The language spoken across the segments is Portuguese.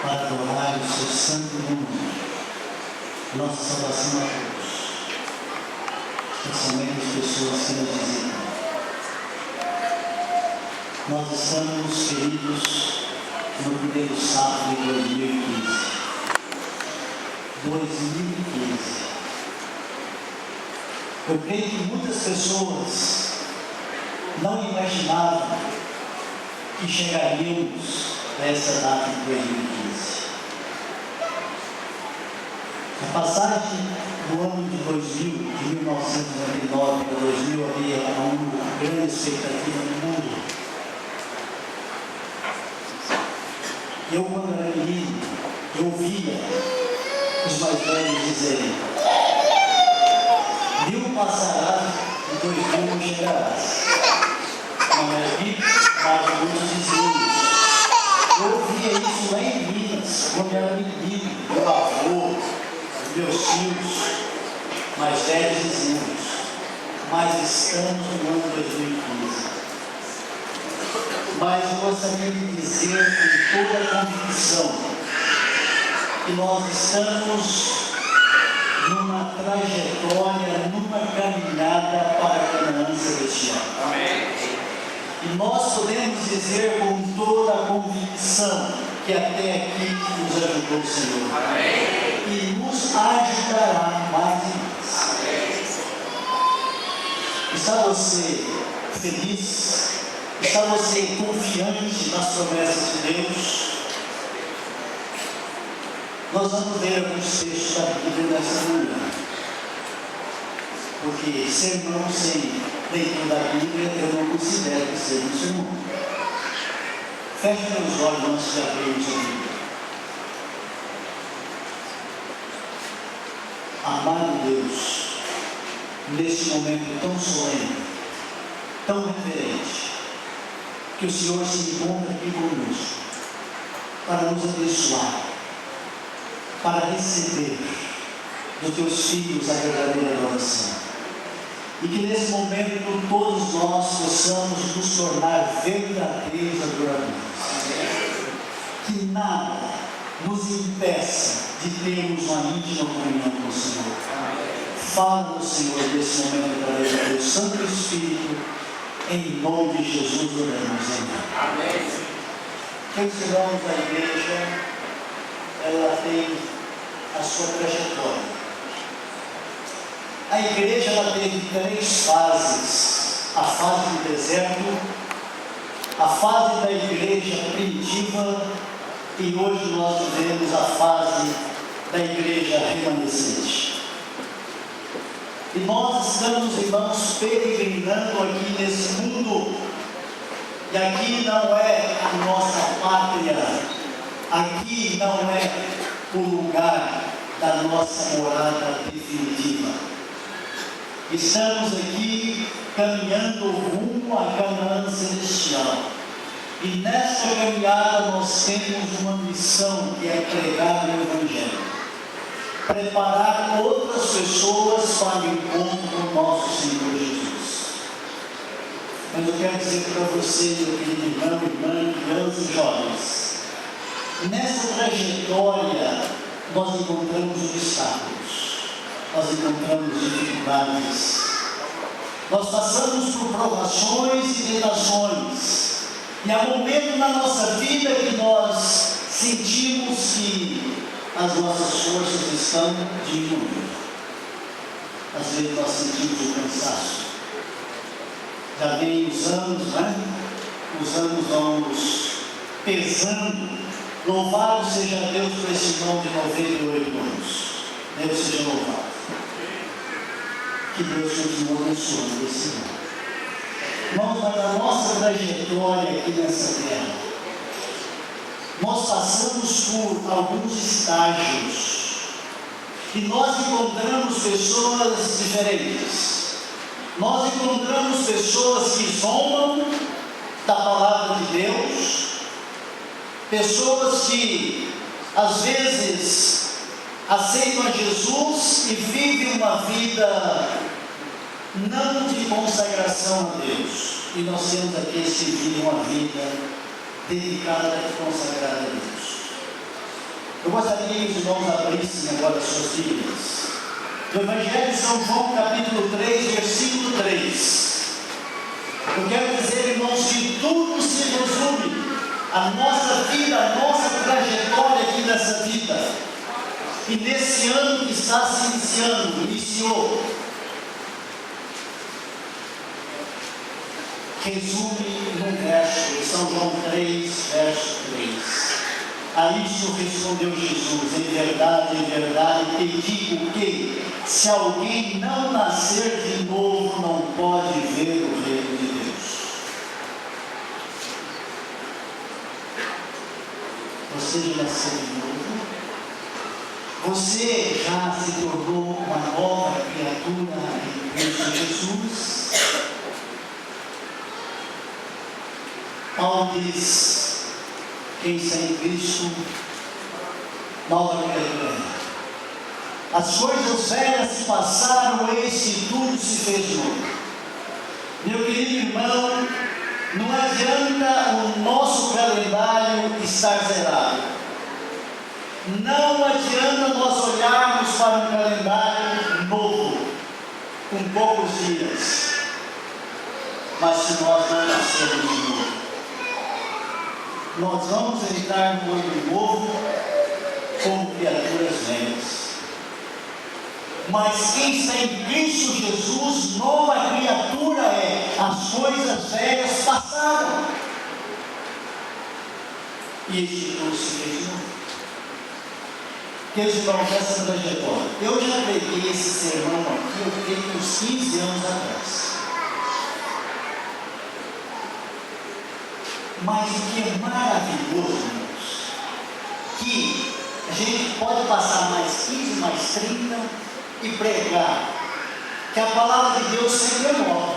para adorar o seu santo nome, nossa salvação a todos, especialmente as pessoas que nos visitam. Nós estamos, queridos, no primeiro sábado de 2015. Eu creio que muitas pessoas não imaginavam que chegaríamos a essa data de 2015. A passagem do ano de 2000, de 1999 para 2000, havia uma grande expectativa no mundo. Eu, quando era menino, eu ouvia os mais velhos dizerem: 1000 passarás e 2000 não chegarás. Não era bíblico, mas muitos diziam isso. Eu ouvia isso lá em Minas, quando era menino, meu avô, meus tios, mais velhos diziam isso. Mas estamos no ano 2015. Mas eu gostaria de dizer com toda a convicção que nós estamos numa trajetória, numa caminhada para a Canaã celestial. Amém. E nós podemos dizer com toda a convicção que até aqui nos ajudou o Senhor. Amém. E nos ajudará mais e mais. Amém. Está você feliz? Está você confiante nas promessas de Deus? Nós vamos ler alguns textos da Bíblia nessa manhã. Porque sermão sem leitura da Bíblia eu não considero que seja um sermão. Feche meus olhos antes de abrirmos a Bíblia. Amado Deus, neste momento tão solene, tão reverente, que o Senhor se encontra aqui conosco para nos abençoar, para receber dos teus filhos a verdadeira adoração. E que nesse momento todos nós possamos nos tornar verdadeiros adoradores. Que nada nos impeça de termos uma íntima comunhão com o Senhor. Fala no Senhor nesse momento através do teu Santo Espírito. Em nome de Jesus oramos. Amém. Meus irmãos, a igreja, ela tem a sua trajetória. A igreja, ela teve 3 fases: a fase do deserto, a fase da igreja primitiva e hoje nós vivemos a fase da igreja remanescente. E nós estamos, irmãos, peregrinando aqui nesse mundo. E aqui não é a nossa pátria. Aqui não é o lugar da nossa morada definitiva. Estamos aqui caminhando rumo à Canaã celestial. E nessa caminhada nós temos uma missão, que é pregar o Evangelho. Preparar outras pessoas para o encontro com o nosso Senhor Jesus. Mas eu quero dizer para você, meu querido irmão, irmã, crianças e jovens, nessa trajetória nós encontramos obstáculos, nós encontramos dificuldades, nós passamos por provações e tentações, e há momentos na nossa vida que nós sentimos que as nossas forças estão diminuindo. Às vezes nós sentimos o cansaço. Já vem os anos, né? Os anos vamos pesando. Louvado seja Deus por esse irmão de 98 anos. Deus seja louvado. Que Deus continue abençoando esse irmão. Irmãos, mas a nossa trajetória aqui nessa terra, nós passamos por alguns estágios e nós encontramos pessoas diferentes. Nós encontramos pessoas que zombam da palavra de Deus, pessoas que às vezes aceitam a Jesus e vivem uma vida não de consagração a Deus. E nós temos aqueles que vivem uma vida dedicada e consagrada a Deus. Eu gostaria que os irmãos abrissem agora as suas Bíblias. No Evangelho de São João, capítulo 3, versículo 3. Eu quero dizer, irmãos, que tudo se resume à nossa vida, à nossa trajetória aqui nessa vida. E nesse ano que está se iniciou, resume num verso de São João 3, verso 3. A isso respondeu Jesus: em verdade, te digo que, se alguém não nascer de novo, não pode ver o reino de Deus. Você já nasceu de novo? Você já se tornou uma nova criatura em Cristo Jesus? Paulo diz: quem está em Cristo, nova criatura. As coisas velhas se passaram, eis que tudo se fez novo. Meu querido irmão, não adianta o nosso calendário estar zerado. Não adianta nós olharmos para um calendário novo, com poucos dias, mas se nós não nascermos de novo, nós vamos entrar no ano novo como criaturas velhas. Mas quem está em Cristo Jesus, nova criatura é. As coisas velhas passaram e este tudo se fez novo. Queridos irmãos, essa trajetória, eu já preguei esse sermão aqui, eu preguei uns 15 anos atrás. Mas o que é maravilhoso, irmãos, que a gente pode passar mais 15, mais 30 e pregar que a palavra de Deus sempre é nova.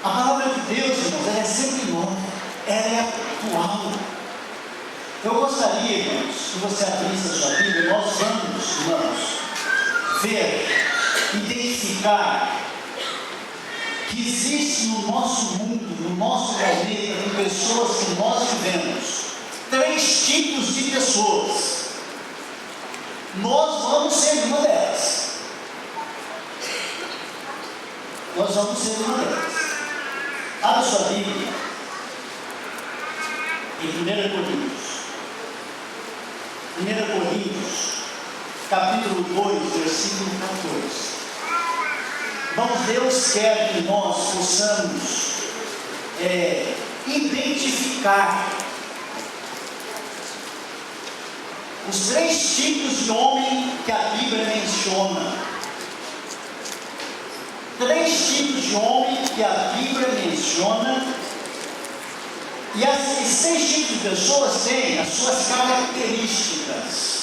A palavra de Deus, irmãos, ela é sempre nova, ela é atual. Eu gostaria, irmãos, que você abrisse a sua Bíblia. Nós vamos, irmãos, ver, identificar que existe no nosso mundo, no nosso planeta, em pessoas que nós vivemos, 3 tipos de pessoas. Nós vamos ser uma delas. Nós vamos ser uma delas. Abra sua Bíblia em 1 Coríntios. 1 Coríntios, capítulo 2, versículo 14. Irmãos, Deus quer que nós possamos identificar os 3 tipos de homem que a Bíblia menciona. 3 tipos de homem que a Bíblia menciona. E esses 6 tipos de pessoas têm as suas características.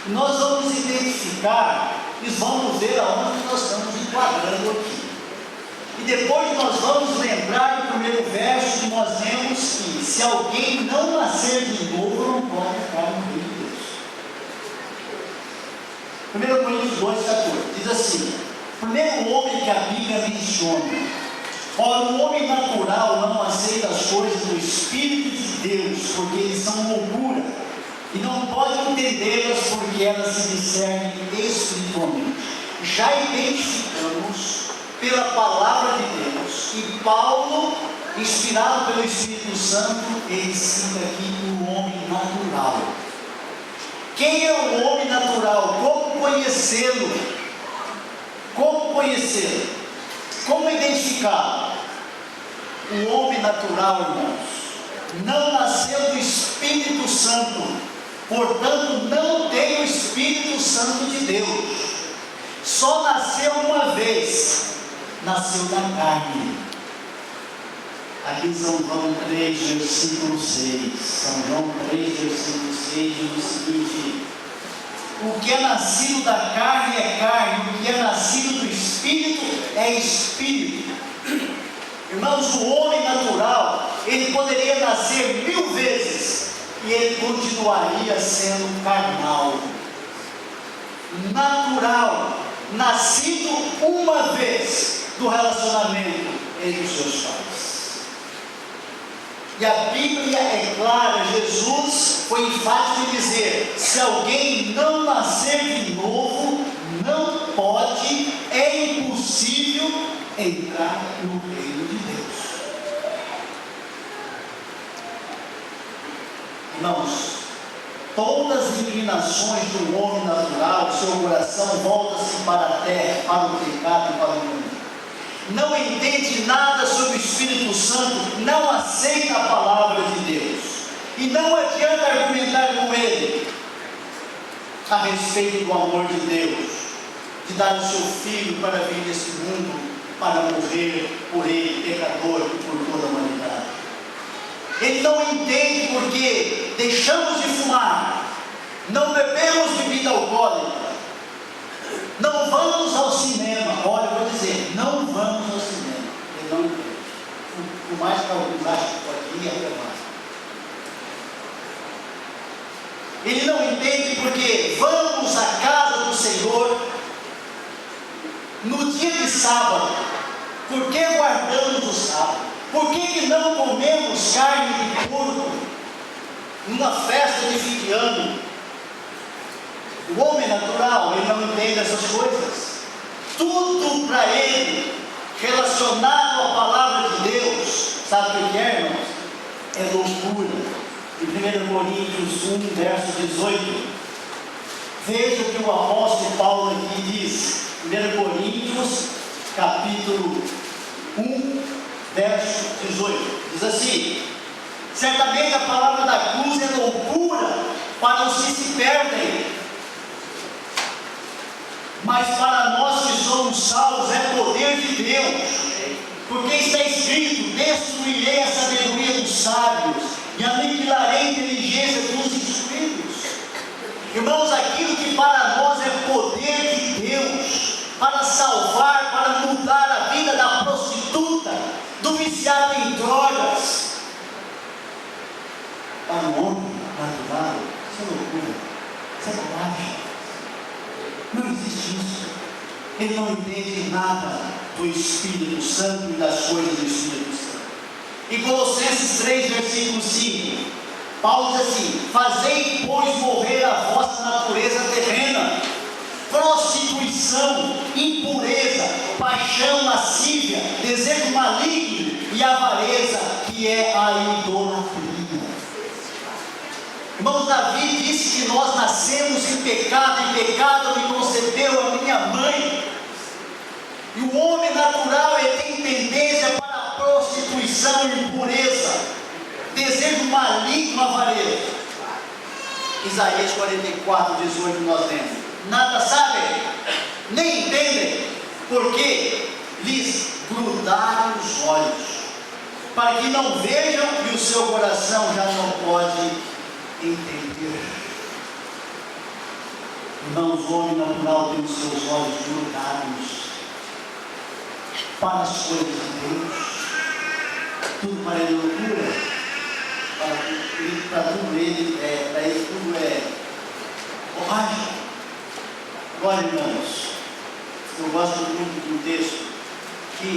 Nós vamos identificar e vamos ver aonde nós estamos enquadrando aqui. E depois nós vamos lembrar do primeiro verso que nós lemos que se alguém não nascer de novo, não pode ficar no reino de Deus. 1 Coríntios 2,14 diz assim: o primeiro homem que a Bíblia menciona. Ora, o homem natural não aceita as coisas do Espírito de Deus, porque eles são loucura, e não pode entendê-las porque elas se discernem espiritualmente. Já identificamos pela palavra de Deus, e Paulo, inspirado pelo Espírito Santo, ele cita aqui o homem natural. Quem é o homem natural? Como conhecê-lo? Como conhecê-lo? Como identificá-lo? O homem natural, irmãos, não nasceu do Espírito Santo, portanto não tem o Espírito Santo de Deus. Só nasceu uma vez, nasceu da carne. Aqui São João 3, versículo 6. São João 3, versículo 6 diz o seguinte: o que é nascido da carne é carne, o que é nascido do Espírito é Espírito. Irmãos, o homem natural, ele poderia nascer 1000 vezes e ele continuaria sendo carnal. Natural, nascido uma vez do relacionamento entre os seus pais. E a Bíblia é clara, Jesus foi enfático em dizer: se alguém não nascer de novo, não pode, é impossível entrar no reino de Deus. Irmãos, todas as inclinações do homem natural, seu coração volta-se para a terra, para o pecado e para o mundo. Não entende nada sobre o Espírito Santo, não aceita a palavra de Deus, e não adianta argumentar com ele a respeito do amor de Deus, de dar o seu Filho para vir nesse mundo, para morrer por ele, pecador, e por toda a humanidade. Ele não entende porque deixamos de fumar, não bebemos bebida alcoólica, não vamos ao cinema. Olha, eu vou dizer, não vamos ao cinema. Ele não entende. Por mais que alguns achem que pode ir, até mais. Ele não entende porque vamos à casa do Senhor no dia de sábado. Por que guardamos o sábado? Por que não comemos carne de porco numa festa de fim de ano? O homem natural, ele não entende essas coisas. Tudo para ele relacionado à palavra de Deus, sabe o que é, irmãos? É loucura. Em 1 Coríntios 1, verso 18, veja o que o apóstolo Paulo aqui diz. 1 Coríntios, capítulo 1, verso 18, diz assim: certamente a palavra da cruz é loucura para os que se perdem, mas para nós que somos salvos é poder de Deus, porque está escrito: destruirei a sabedoria dos sábios e aniquilarei a inteligência dos instruídos. Irmãos, aquilo que para nós é poder de Deus, para salvar, para mudar a vida da prostituta, do viciado em drogas, para o homem natural, isso é loucura, isso é bobagem. Não existe isso. Ele não entende nada do Espírito Santo e das coisas do Espírito Santo. Em Colossenses 3, versículo 5, Paulo diz assim: fazei, pois, morrer a vossa natureza terrena, prostituição, impureza, paixão lascívia, desejo maligno e avareza, que é a idolatria. Irmãos, Davi disse que nós nascemos em pecado me concebeu a minha mãe. E o homem natural tem tendência para a prostituição e impureza, desejo maligno, avareza. Isaías 44, 18, nós lemos: nada sabem, nem entendem, porque lhes grudaram os olhos, para que não vejam e o seu coração já não pode entender. Irmãos, o homem natural tem os seus olhos grudados para as coisas de Deus. Tudo para ele é loucura, para tudo ele tudo é bobagem. Agora, irmãos, eu gosto muito de um texto que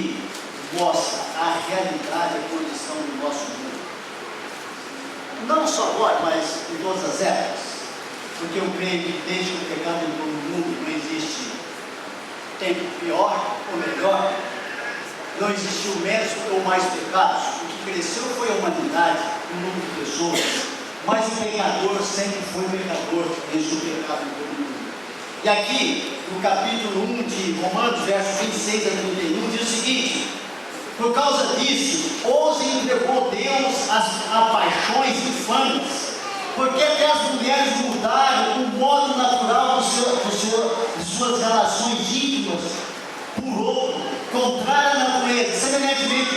mostra a realidade e a condição do nosso mundo. Não só agora, mas em todas as épocas, porque eu creio que desde que o pecado entrou no mundo não existe tempo pior ou melhor, não existiu menos ou mais pecados. O que cresceu foi a humanidade, um número de pessoas, mas o pecador sempre foi pecador desde o pecado entrou no mundo. E aqui, no capítulo 1 de Romanos, versos 26 a 31, diz o seguinte: por causa disso, os entregou Deus a paixões infames, porque até as mulheres mudaram o modo natural de suas relações íntimas por outro, contrário à natureza. Semelhantemente,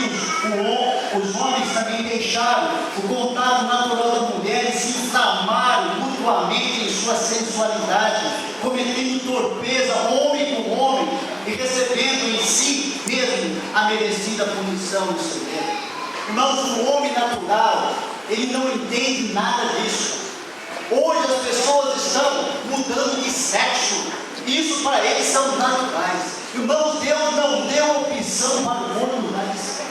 os homens também deixaram o contato natural da mulher e se inflamaram mutuamente em sua sensualidade, cometendo torpeza homem com homem e recebendo em si mesmo a merecida punição do seu Deus. Irmãos, o homem natural, ele não entende nada disso. Hoje as pessoas estão mudando de sexo, isso para eles são naturais. Irmãos, Deus não deu opção para o homem mudar de sexo.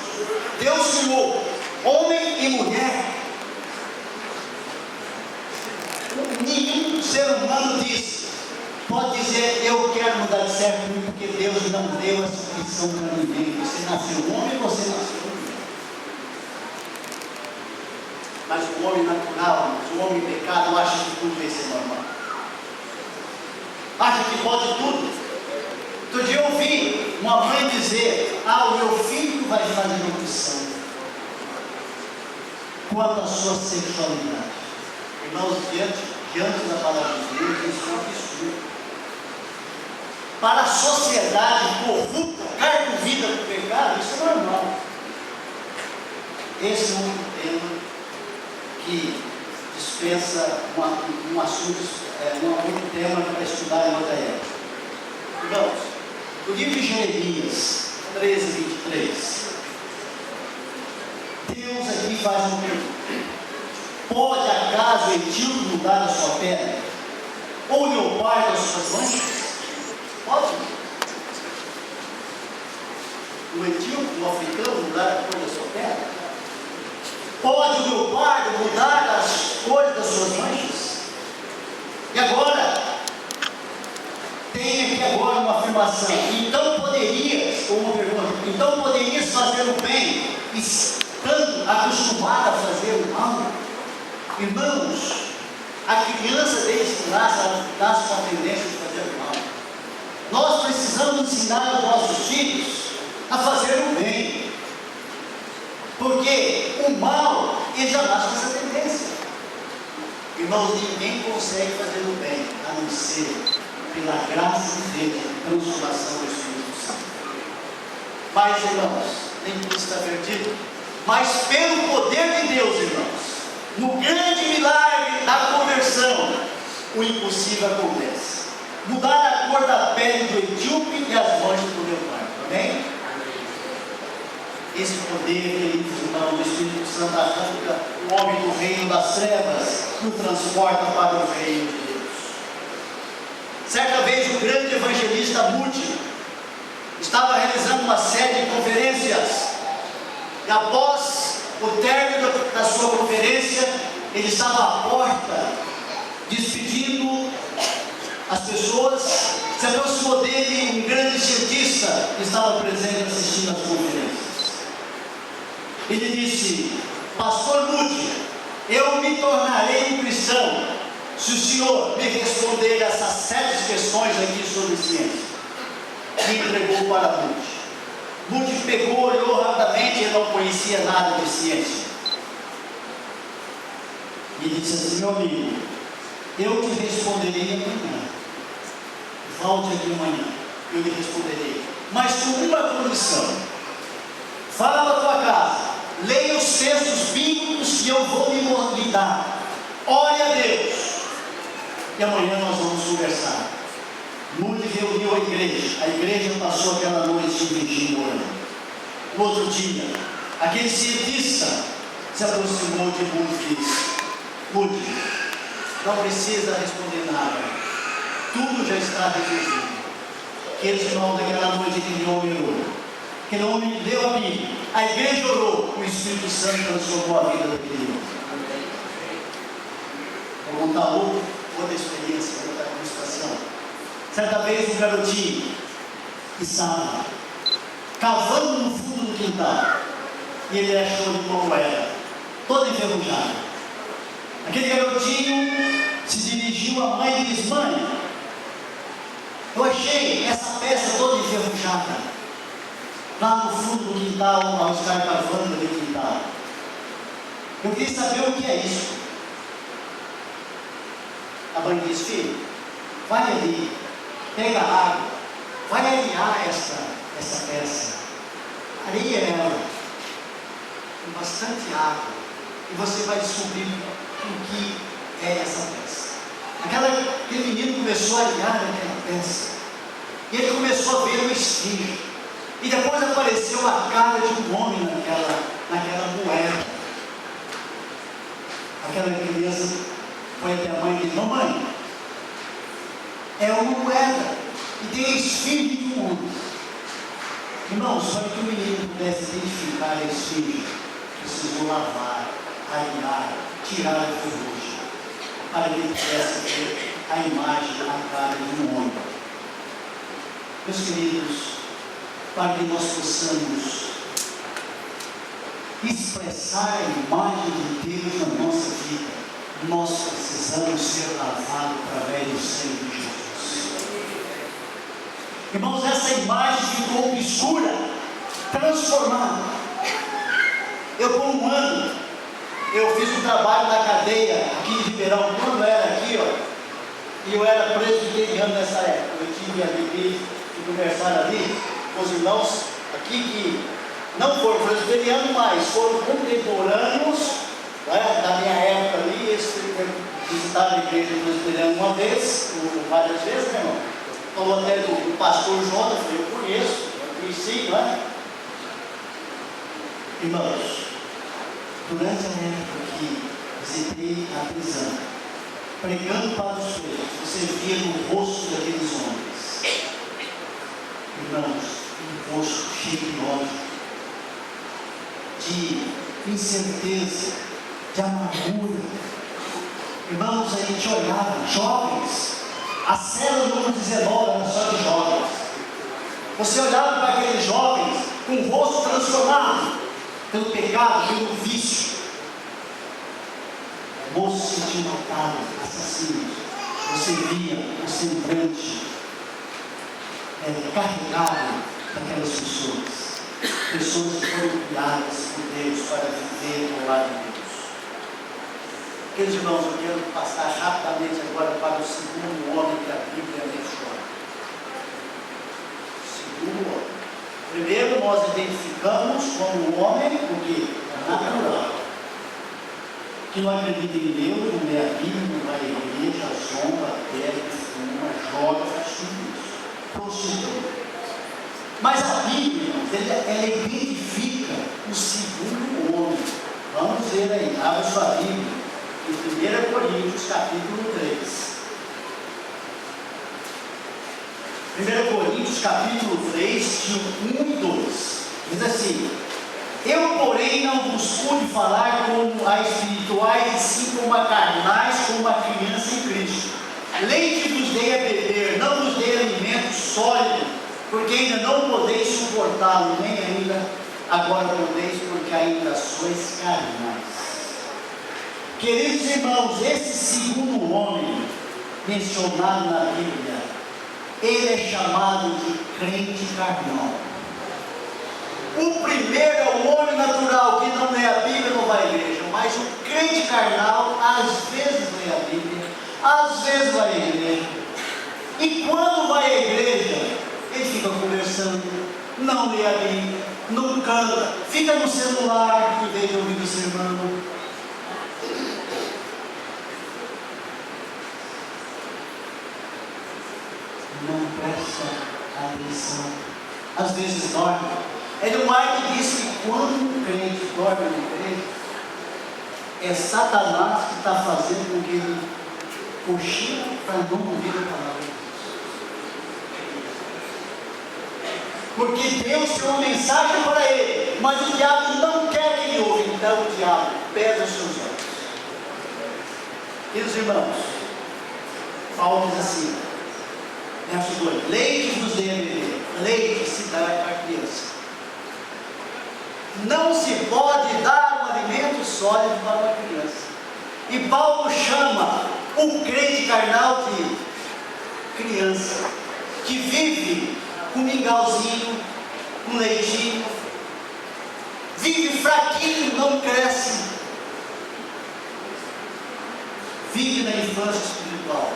Deus criou homem e mulher ser humano diz, pode dizer, eu quero mudar de sexo porque Deus não deu essa opção para ninguém. Você nasceu homem, você nasceu mulher. Mas o homem natural, o homem pecado, acha que tudo vai ser normal. Acha que pode tudo. Outro dia eu ouvi uma mãe dizer, o meu filho vai fazer opção quanto à sua sexualidade. Irmãos, diante da palavra de Deus, isso é um absurdo. Para a sociedade corrupta, carcomida do pecado, isso é normal. Esse é um tema que dispensa um assunto, um tema para estudar em outra época. Irmãos, o livro de Jeremias 13, 23, Deus aqui faz um pergunta: pode acaso o etíope mudar a sua pele? Ou o leopardo as suas manchas? Pode. O etíope, o africano, mudar a cor da sua pele? Pode o leopardo mudar as cores das suas manchas? E agora, tem aqui agora uma afirmação. Então poderias fazer o bem, estando acostumado a fazer o mal? Irmãos, a criança desde que nasce com a tendência de fazer o mal. Nós precisamos ensinar os nossos filhos a fazer o bem, porque o mal, ele já nasce com essa tendência. Irmãos, ninguém consegue fazer o bem, a não ser pela graça de Deus, transformação do Espírito Santo. Mas, irmãos, nem tudo está perdido, mas pelo poder de Deus, irmãos, no grande milagre da conversão, o impossível acontece. Mudar a cor da pele do etíope e as manchas do leopardo. Amém? Esse poder, queridos irmãos, do Espírito Santo arranca o homem do reino das trevas e o transporta para o reino de Deus. Certa vez, o grande evangelista Moody estava realizando uma série de conferências, e após o término da sua conferência, ele estava à porta, despedindo as pessoas. Se aproximou dele um grande cientista que estava presente assistindo às conferências. Ele disse: Pastor Moody, eu me tornarei um cristão se o senhor me responder essas 7 questões aqui sobre ciência. E entregou para Moody. Moody pegou, olhou rapidamente, ele não conhecia nada de ciência. E disse assim: meu amigo, eu te responderei amanhã. Volte aqui amanhã, eu lhe responderei. Mas com uma condição: fala para a tua casa, leia os textos bíblicos que eu vou lhe dar. Ore a Deus. E amanhã nós vamos conversar. Moody reuniu a igreja passou aquela noite de vigília orando. No outro dia, aquele cientista se aproximou de Moody e disse: Moody, não precisa responder nada, tudo já está resolvido. Aqueles irmãos daquela noite, aquele homem orou, aquele homem leu a Bíblia, a igreja orou, o Espírito Santo transformou a vida daquele homem. Vou contar outra experiência, vou contar uma situação. Certa vez um garotinho estava cavando no fundo do quintal e ele achou uma moeda toda enferrujada. Aquele garotinho se dirigiu à mãe e disse: mãe, eu achei essa peça toda enferrujada lá no fundo do quintal, ao estar cavando no quintal. Eu queria saber o que é isso. A mãe disse: filho, vai ali, pega a água, vai alinhar essa peça, areia ela com bastante água, e você vai descobrir o que é essa peça. Aquele menino começou a alinhar aquela peça, e ele começou a ver uma esfinge, e depois apareceu a cara de um homem naquela moeda. Aquela criança foi até a mãe e disse: mamãe, é uma moeda e tem a esfinge de um homem. Irmãos, para que o menino pudesse identificar a esfinge, precisou lavar, alinhar, tirar a ferrugem, para que ele pudesse ver a imagem, a cara de um homem. Meus queridos, para que nós possamos expressar a imagem de Deus na nossa vida, nós precisamos ser lavados através do sangue de Jesus. Irmãos, essa imagem ficou obscura, transformada. Eu, por um ano, eu fiz um trabalho na cadeia aqui em Ribeirão, quando era aqui, e eu era presbiteriano nessa época. Eu tive a alegria de conversar ali com os irmãos aqui que não foram presbiterianos, mas foram contemporâneos, né, da minha época ali. Eles visitaram a igreja presbiteriana uma vez, ou várias vezes, né, irmão? Falou até do pastor Jonas, eu conheci, não é? Irmãos, durante a época que visitei a prisão, pregando para os presos, você via no rosto daqueles homens, irmãos, um rosto cheio de ódio, de incerteza, de amargura. Irmãos, a gente olhava, jovens, a célula número 19 era só de jovens. Você olhava para aqueles jovens com o rosto transformado pelo pecado, pelo vício. Moços que tinham matado, assassinos. Você via o semblante carregado daquelas pessoas. Pessoas que foram criadas por Deus para viver ao lado de Deus. Queridos irmãos, eu quero passar rapidamente agora para o segundo homem que a Bíblia menciona. Segundo homem. Primeiro, nós identificamos como um homem o que? Natural. Que não acredita em Deus, não lê a Bíblia, não vai à igreja, zomba, bebe, fuma, joga, faz tudo isso. Prostitui. Mas a Bíblia, irmãos, ela identifica o segundo homem. Vamos ver aí, abre sua Bíblia. Em 1 Coríntios, capítulo 3. 1 Coríntios, capítulo 3, de 1 e 2. Diz assim: eu, porém, não vos pude falar como a espirituais, e sim como a carnais, como a criança em Cristo. Leite vos dei a beber, não vos dei alimento sólido, porque ainda não podeis suportá-lo, nem ainda agora podeis, porque ainda sois carnais. Queridos irmãos, esse segundo homem mencionado na Bíblia, ele é chamado de crente carnal. O primeiro é o homem natural, que não lê a Bíblia, não vai à igreja, mas o crente carnal, às vezes lê a Bíblia, às vezes vai à igreja, e quando vai à igreja, ele fica conversando, não lê a Bíblia, não canta, fica no celular, em vez de ouvir o sermão. Não presta atenção, às vezes dorme. Ellen White diz que quando um crente dorme na igreja, é Satanás que está fazendo com que ele cochila para não ouvir a palavra de Deus. Porque Deus tem uma mensagem para ele, mas o diabo não quer que ele ouve, então o diabo pesa os seus olhos. Queridos irmãos, Paulo diz assim, verso 2: leite vos dei a beber, leite se dá para a criança. Não se pode dar um alimento sólido para uma criança. E Paulo chama o crente carnal de criança, que vive com mingauzinho, com leitinho, vive fraquinho, não cresce, vive na infância espiritual.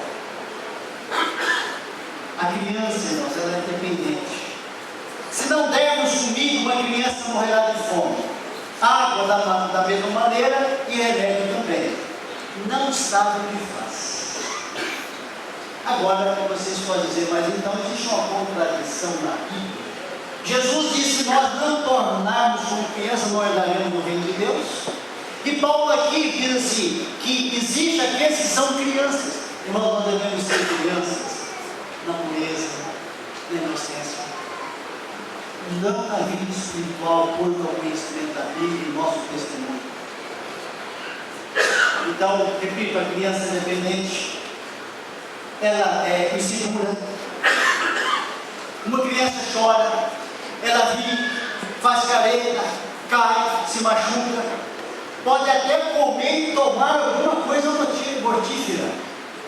A criança, irmãos, ela é dependente. Se não dermos comida, uma criança morrerá de fome. Água da mesma maneira e remédio também. Não sabe o que faz. Agora vocês podem dizer, mas então existe uma contradição na Bíblia. Jesus disse: nós não tornarmos como criança, não herdaremos no reino de Deus. E Paulo aqui diz assim, que existe aqueles que são crianças. Irmãos, nós devemos ser crianças na pureza, na inocência, não na vida espiritual, por o conhecimento da Bíblia e nosso testemunho. Então, repito, a criança é dependente, ela é insegura. Uma criança chora, ela ri, faz careta, cai, se machuca, pode até comer e tomar alguma coisa mortífera,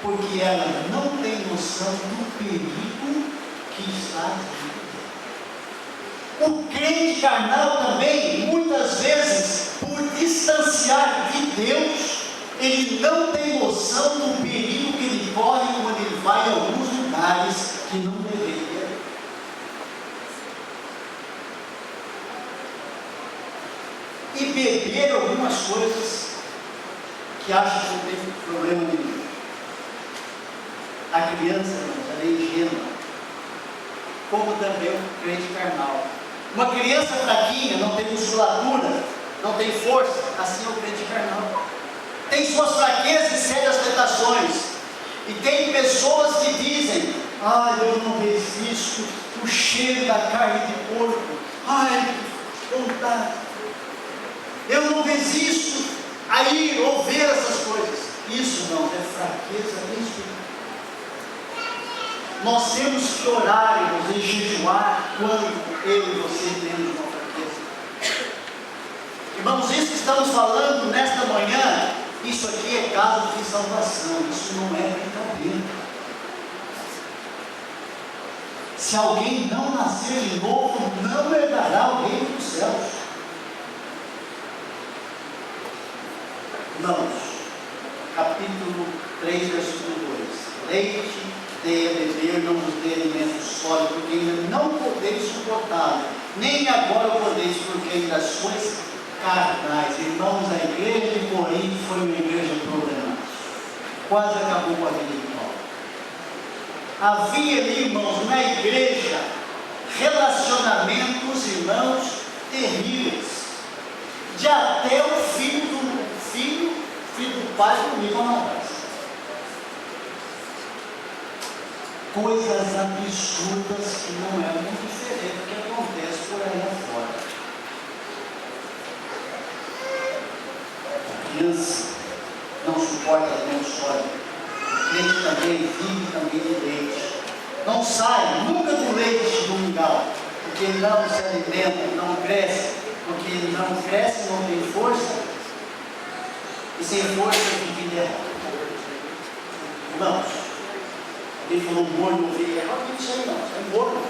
porque ela não tem noção do perigo que está ali. O crente carnal também, muitas vezes, por distanciar de Deus, ele não tem noção do perigo que ele corre quando ele vai a alguns lugares que não deveria. E beber algumas coisas que acha que não tem problema nenhum. A criança, ela é ingênua, como também o crente carnal. Uma criança fraquinha, não tem musculatura, não tem força, assim é o crente carnal. Tem suas fraquezas e sérias tentações. E tem pessoas que dizem: eu não resisto o cheiro da carne de porco. Que vontade. Eu não resisto a ir ou ver essas coisas. Isso não é fraqueza espiritual. Nós temos que orar, irmãos, e jejuar quando eu e você temos uma fraqueza. Irmãos, isso que estamos falando nesta manhã, isso aqui é caso de salvação, isso não é brincadeira. Se alguém não nascer de novo, não herdará o reino dos céus. Irmãos, capítulo 3, versículo 2: leite dê a beber, não vos dê alimento sólido, porque ainda não podeis suportá-lo, nem agora podeis, porque ainda sois carnais. Irmãos, a igreja de Corinto foi uma igreja problemática, quase acabou com a vida de Paulo. Havia ali, irmãos, na igreja, relacionamentos, irmãos, terríveis, de até o filho do pai dormir com a madrasta. Coisas absurdas que não é muito diferente do que acontece por aí afora. A criança não suporta alimento sólido. O crente também vive também de leite. Não sai nunca do leite do mingau, porque ele não se alimenta, não cresce, porque ele não cresce, não tem força, e sem força fica em derrota. Irmãos, ele falou morno, ovelha, não isso aí não, é morno.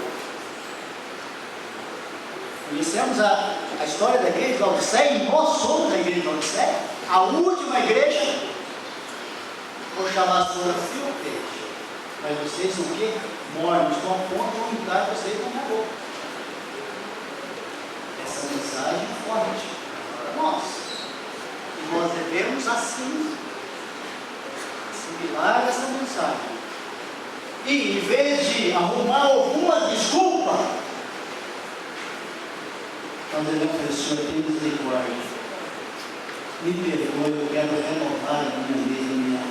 Conhecemos a história da igreja de Laodiceia, e nós somos a igreja de Laodiceia, a última igreja. Vou chamar a sua filha peixe, mas vocês são o quê? Mornos, estão a ponto de vomitar vocês na minha boca. Essa mensagem é forte para nós, e nós devemos assim assimilar essa mensagem. E em vez de arrumar alguma desculpa, nós devemos oferecer: tem misericórdia, me perdoe, eu quero renovar a minha vida,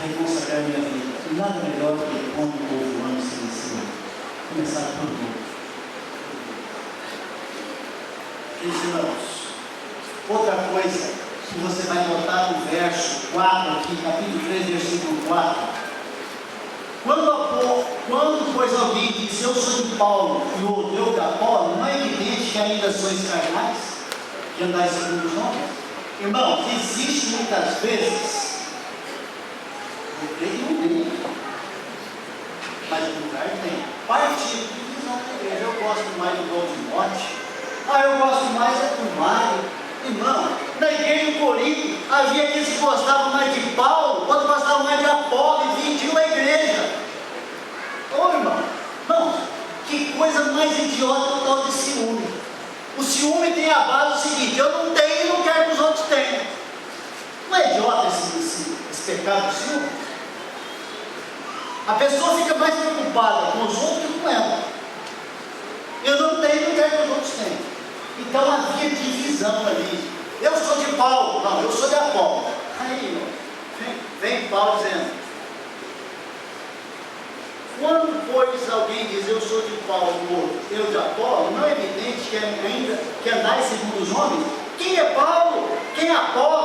reconsagrar a minha vida. Nada melhor do que quando o povo ano se ensina. Começar por novo. Queridos irmãos, outra coisa que você vai notar no verso 4 aqui, capítulo 3, versículo 4. Quando pois alguém diz: eu sou de Paulo, e o outro de Apolo, não é evidente que ainda sois carnais, que andais segundo os homens? Irmãos, existe muitas vezes, eu creio que não tem, mas no lugar tem, partido de divisão da igreja. Eu gosto mais do Dom Timóteo, eu gosto mais do Mário. Irmão, na igreja de Corinto, havia aqueles que gostavam mais de Paulo, outros gostavam mais de Apolo, e vendiam a igreja. Irmão, que coisa mais idiota o tal de ciúme. O ciúme tem a base do seguinte: eu não tenho e não quero que os outros tenham. Não é idiota esse pecado do ciúme? A pessoa fica mais preocupada com os outros do que com ela. Eu não tenho e não quero que os outros tenham. Então havia divisão ali. Eu sou de Paulo, não, eu sou de Apolo. Aí, vem Paulo dizendo: quando, pois, alguém diz eu sou de Paulo, eu de Apolo, não é evidente que ainda que andais segundo os homens? Quem é Paulo? Quem é Apolo?